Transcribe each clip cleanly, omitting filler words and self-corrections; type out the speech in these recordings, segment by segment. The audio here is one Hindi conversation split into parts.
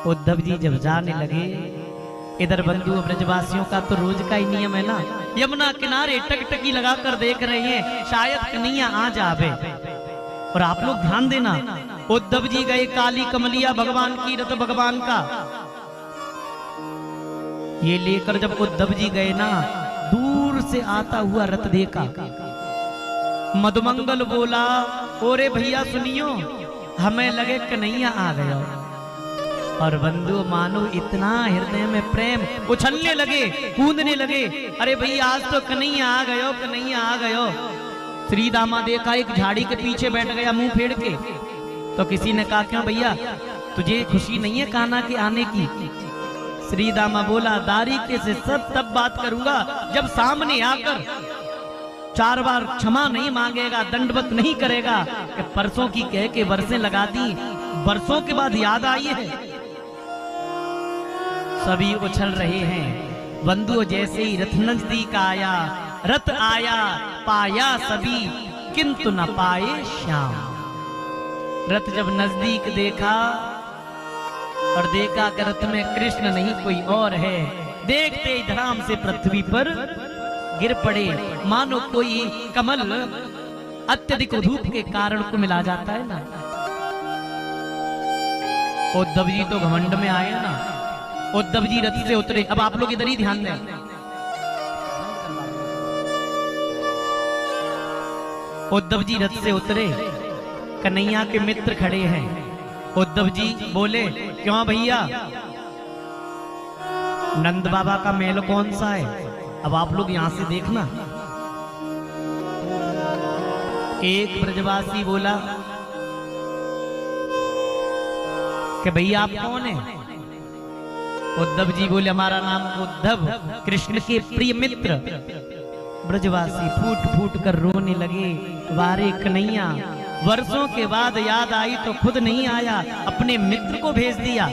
उद्धव जी जब जाने लगे, इधर बंधु ब्रजवासियों का तो रोज का ही नियम है ना, यमुना किनारे टकटकी लगाकर देख रहे हैं शायद कन्हैया आ जावे। और आप लोग ध्यान देना, उद्धव जी गए काली कमलिया भगवान की, रथ भगवान का ये लेकर जब उद्धव जी गए ना, दूर से आता हुआ रथ देखा, मधुमंगल बोला, ओरे भैया सुनियो, हमें लगे कन्हैया आ गया। और बंधु मानो इतना हृदय में प्रेम, उछलने लगे, कूदने लगे, अरे भैया आज तो कन्हैया आ गयो, कन्हैया आ गयो। श्री दामा देखा एक झाड़ी के पीछे बैठ गया मुंह फेर के, तो किसी ने कहा क्यों भैया तुझे खुशी नहीं है कान्हा के आने की? श्री दामा बोला, दारीके से सब तब बात करूंगा जब सामने आकर 4 बार क्षमा नहीं मांगेगा, दंडवत नहीं करेगा कि परसों की कह के बरसें लगा दी, बरसों के बाद याद आई है। सभी उछल रहे हैं। बंधु जैसे ही रथ नजदीक आया, रथ आया पाया सभी, किंतु न पाए श्याम। रथ जब नजदीक देखा और देखा कि रथ में कृष्ण नहीं कोई और है, देखते ही धड़ाम से पृथ्वी पर गिर पड़े, मानो कोई कमल अत्यधिक धूप के कारण को मिला जाता है ना। उद्धव जी तो घमंड में आए ना, उद्धव जी रथ से उतरे। अब आप लोग इधर ही ध्यान दें, उद्धव जी रथ से उतरे, कन्हैया के मित्र खड़े हैं। उद्धव जी बोले, क्यों भैया, नंद बाबा का महल कौन सा है? अब आप लोग यहां से देखना। एक ब्रजवासी बोला कि भैया आप कौन हैं? उद्धव जी बोले, हमारा नाम उद्धव, कृष्ण के प्रिय मित्र। ब्रजवासी फूट फूट कर रोने लगे, वारे कन्हैया, वर्षों के बाद याद आई तो खुद नहीं आया, अपने मित्र को भेज दिया।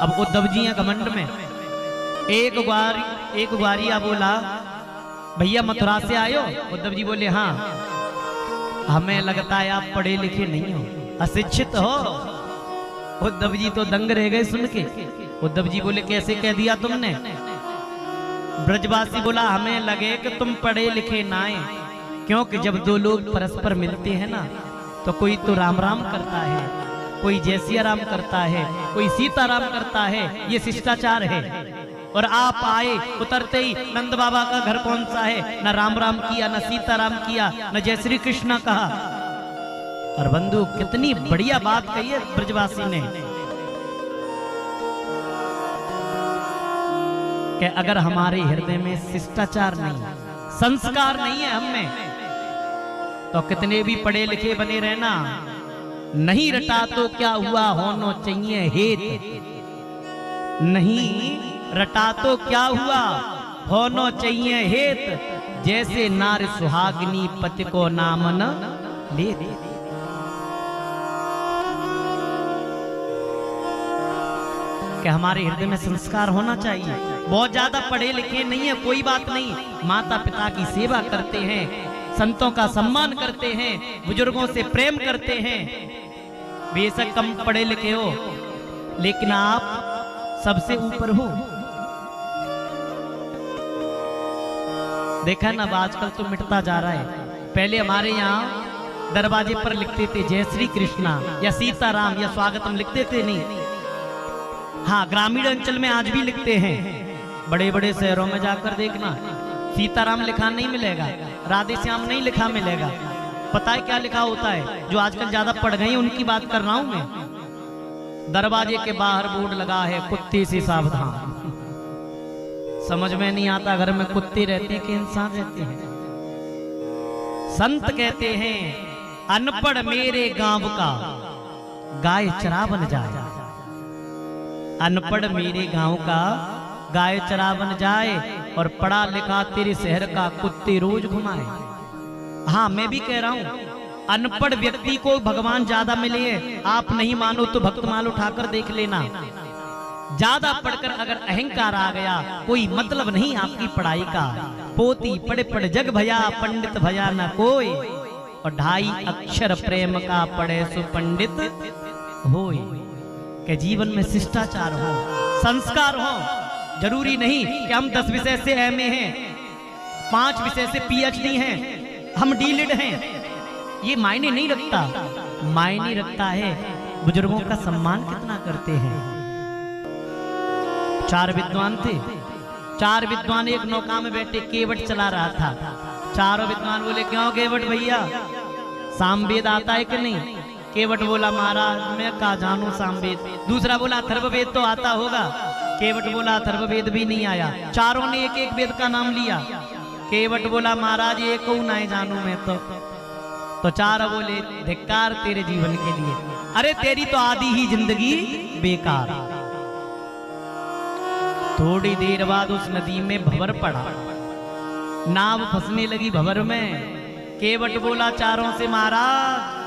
अब उद्धव जी हैं घमंड में। एक ग्वारिया बोला, भैया मथुरा से आयो? उद्धव जी बोले, हाँ। हमें लगता है आप पढ़े लिखे नहीं हो, अशिक्षित हो। उद्धव जी तो दंग रह गए सुन के। उद्धव जी बोले, कैसे कह दिया तुमने? ब्रजवासी बोला, हमें लगे कि तुम पढ़े लिखे ना आए, क्योंकि जब दो लोग परस्पर मिलते हैं ना, तो कोई तो राम राम करता है, कोई जय सिया राम करता है, कोई सीता राम करता है, ये शिष्टाचार है। और आप आए, उतरते ही नंद बाबा का घर कौन सा है, न राम राम किया, न सीता राम किया, न जय श्री कृष्ण कहा। और बंधु कितनी बढ़िया बात कही है ब्रजवासी ने, कि अगर हमारे हृदय में शिष्टाचार नहीं, संस्कार नहीं है हम में, तो कितने भी पढ़े लिखे बने रहना, नहीं रटा तो क्या हुआ, होना चाहिए हेत। नहीं रटा तो क्या हुआ, होना चाहिए हेत। जैसे नार सुहागिनी पति को नाम न लेत। कि हमारे हृदय में संस्कार होना चाहिए। बहुत ज्यादा पढ़े लिखे नहीं है, कोई बात नहीं, माता पिता की सेवा करते हैं, संतों का सम्मान करते हैं, बुजुर्गों से प्रेम करते हैं। बेशक कम पढ़े लिखे हो, लेकिन आप सबसे ऊपर हो। देखा ना, आजकल तो मिटता जा रहा है। पहले हमारे यहाँ दरवाजे पर लिखते थे जय श्री कृष्णा या सीताराम या स्वागतम, लिखते थे नहीं। हाँ, ग्रामीण अंचल में आज भी लिखते हैं। बड़े बड़े शहरों में जाकर देखना, सीताराम लिखा नहीं मिलेगा, राधे श्याम नहीं लिखा मिलेगा। पता है क्या लिखा होता है? जो आजकल ज्यादा पढ़ गए उनकी बात कर रहा हूं मैं। दरवाजे के बाहर बोर्ड लगा है, कुत्ते से सावधान। समझ में नहीं आता घर में कुत्ते रहते हैं कि इंसान रहते हैं। संत कहते हैं, अनपढ़ मेरे गांव का गाय चरा बन जाए। अनपढ़ मेरे गांव का गाय चरा बन जाए, और पढ़ा लिखा तेरे शहर का कुत्ते रोज घुमाए। हाँ, मैं भी कह रहा हूं, अनपढ़ व्यक्ति को भगवान ज्यादा मिले। आप नहीं मानो तो भक्तमाल उठाकर देख लेना। ज्यादा पढ़कर अगर अहंकार आ गया, कोई मतलब नहीं आपकी पढ़ाई का। पोती पढ़े पढ़ जग भया, पंडित भया न कोई। और 2.5 अक्षर प्रेम का पढ़े सु पंडित होय। कि जीवन में शिष्टाचार हो, संस्कार हो। जरूरी नहीं कि हम 10 विषय से एमए हैं, 5 विषय से पीएचडी हैं, हम डीलिड हैं, ये मायने नहीं रखता। मायने रखता है बुजुर्गों का सम्मान कितना करते हैं। 4 विद्वान थे, 4 विद्वान एक नौका में बैठे केवट चला रहा था। चारों विद्वान बोले क्यों केवट भैया, सामवेद आता है कि नहीं? केवट बोला महाराज मैं का जानू सामवेद। दूसरा बोला अथर्ववेद तो आता होगा। केवट बोला अथर्ववेद भी नहीं आया। चारों ने एक एक वेद का नाम लिया। केवट बोला महाराज एक को नहीं जानू मैं तो चारों बोले धिक्कार तेरे जीवन के लिए, अरे तेरी तो आधी ही जिंदगी बेकार। थोड़ी देर बाद उस नदी में भंवर पड़ा, नाव फंसने लगी भंवर में। केवट बोला चारों से महाराज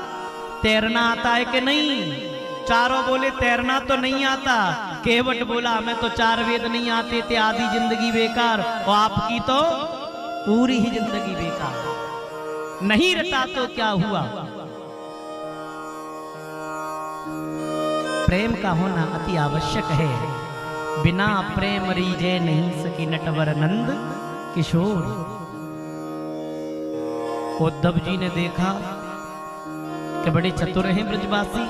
तैरना आता है कि नहीं? चारों बोले तैरना तो नहीं आता। केवट बोला हमें तो 4 वेद नहीं आते थे, आधी जिंदगी बेकार, और आपकी तो पूरी ही जिंदगी बेकार। नहीं रहता तो क्या हुआ? प्रेम का होना अति आवश्यक है। बिना प्रेम रीजे नहीं सकी नटवर नंद किशोर। उद्धव जी ने देखा कि बड़े चतुर हैं ब्रजवासी,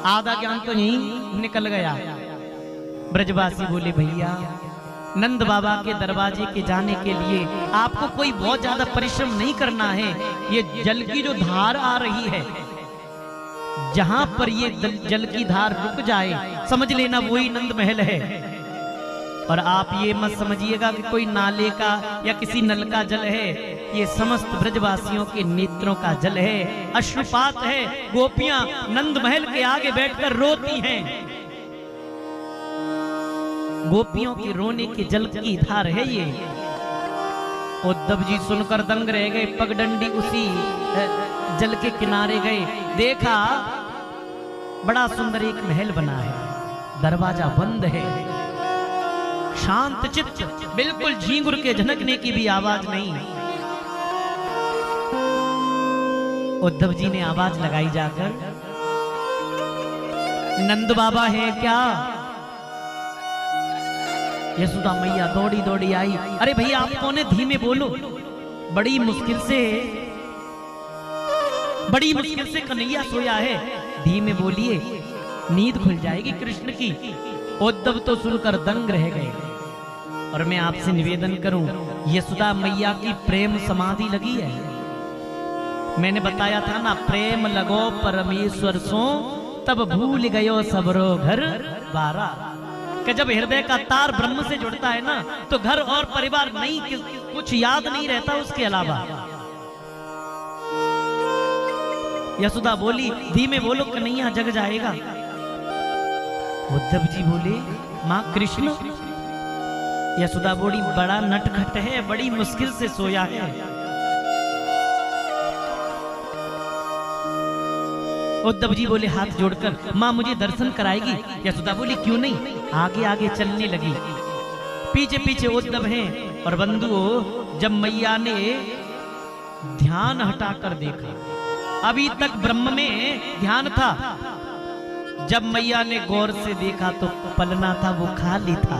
आधा ज्ञान तो यहीं निकल गया। ब्रजवासी बोले भैया नंद बाबा के दरवाजे के जाने के लिए आपको कोई बहुत ज्यादा परिश्रम नहीं करना है। ये जल की जो धार आ रही है, जहां पर ये जल की धार रुक जाए समझ लेना वही नंद महल है। और आप ये मत समझिएगा कि कोई नाले का या किसी नल का जल है, ये समस्त ब्रजवासियों के नेत्रों का जल है, अश्रुपात है। गोपियां नंद महल के आगे बैठकर रोती हैं। गोपियों के रोने के जल की धार है ये। उद्धव जी सुनकर दंग रह गए, पगडंडी उसी जल के किनारे गए। देखा बड़ा सुंदर एक महल बना है, दरवाजा बंद है, शांत चित्त, बिल्कुल झींगुर के झनकने की भी आवाज नहीं। उद्धव जी ने आवाज लगाई जाकर, नंद बाबा है क्या? यशोदा मैया दौड़ी दौड़ी आई। अरे भैया आप कौन है, धीमे बोलो। बड़ी मुश्किल से कन्हैया सोया है, धीमे बोलिए नींद खुल जाएगी कृष्ण की। उद्धव तो सुनकर दंग रह गए। और मैं आपसे निवेदन करूं, यशोदा मैया की प्रेम समाधि लगी है। मैंने बताया था ना, प्रेम लगो परमेश्वर सो तब भूल गयो सबरो घर बारा। कि जब हृदय का तार ब्रह्म से जुड़ता है ना, तो घर और परिवार नहीं, कुछ याद नहीं रहता उसके अलावा। यशोदा बोली धीमे बोलो कन्हैया जग जाएगा। उद्धव जी बोले मां कृष्ण। यशोदा बोली बड़ा नटखट है, बड़ी मुश्किल से सोया है। उद्धव जी बोले हाथ जोड़कर मां मुझे दर्शन कराएगी? यशोदा बोली क्यों नहीं। आगे आगे चलने लगी, पीछे पीछे उद्धव हैं। और बंधुओं जब मैया ने ध्यान हटाकर देखा, अभी तक ब्रह्म में ध्यान था, जब मैया ने गौर से देखा तो पलना था वो खाली था।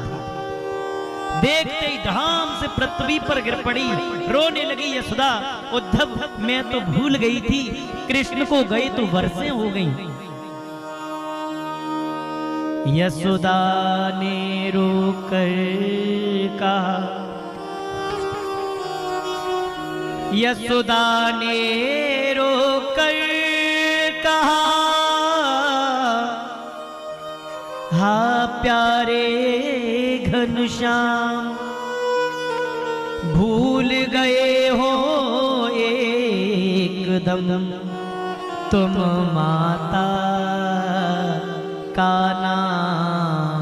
देखते ही धड़ाम से पृथ्वी पर गिर पड़ी, रोने लगी यशोदा। उद्धव मैं तो भूल गई थी, कृष्ण को गए तो वर्षें हो गई। यशोदा ने रोकर कहा, यशोदा ने रोकर कहा, हा प्यारे घनश्याम भूल गए हो एकदम तुम माता का नाम।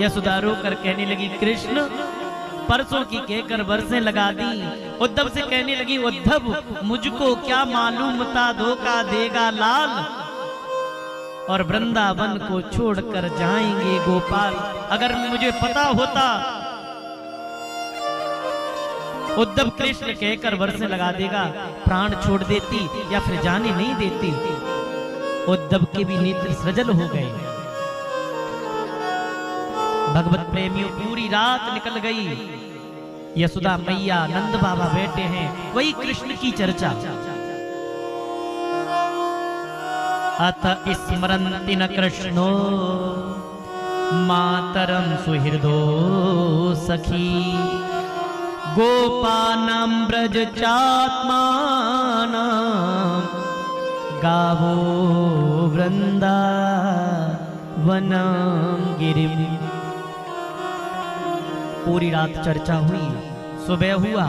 यशोदा रोकर कहने लगी कृष्ण परसों की कहकर बरसें लगा दी। उद्धव से कहने लगी उद्धव मुझको क्या मालूम था धोखा देगा लाल, और वृंदावन को छोड़कर जाएंगे गोपाल। अगर मुझे पता होता उद्धव कृष्ण कहकर बरसें लगा देगा, प्राण छोड़ देती या फिर जाने नहीं देती। उद्धव के भी नेत्र सजल हो गए। भगवत प्रेमियों पूरी रात निकल गई, यशोदा मैया नंद बाबा बैठे हैं, वही कृष्ण की चर्चा। अथ स्मरन्ति न कृष्णो मातरम सुहृदो सखी गोपानां ब्रज चात्मानां गावो वृंदावनं गिरिम्। पूरी रात चर्चा हुई, सुबह हुआ,